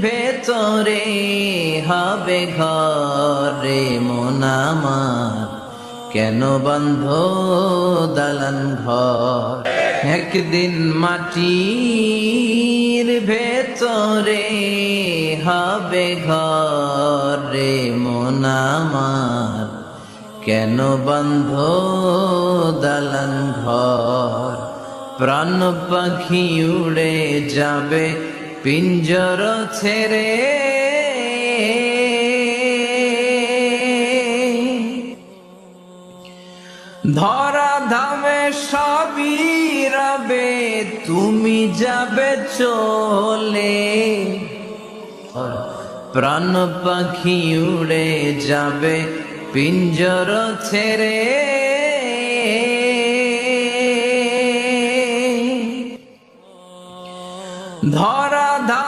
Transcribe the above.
ভেতরে হবে ঘরে মন আমার, কেন বন্ধ দালান ঘর। একদিন মাটির ভেতরে হবে ঘরে মন আমার, কেন বন্ধ দালান ঘর। প্রাণ পাখি উড়ে যাবে পিঞ্জর ছেড়ে, ধরা ধামে সবই রবে, তুমি যাবে চলে। প্রাণ পাখি উড়ে যাবে পিঞ্জর ছেড়ে, ধরা ধামে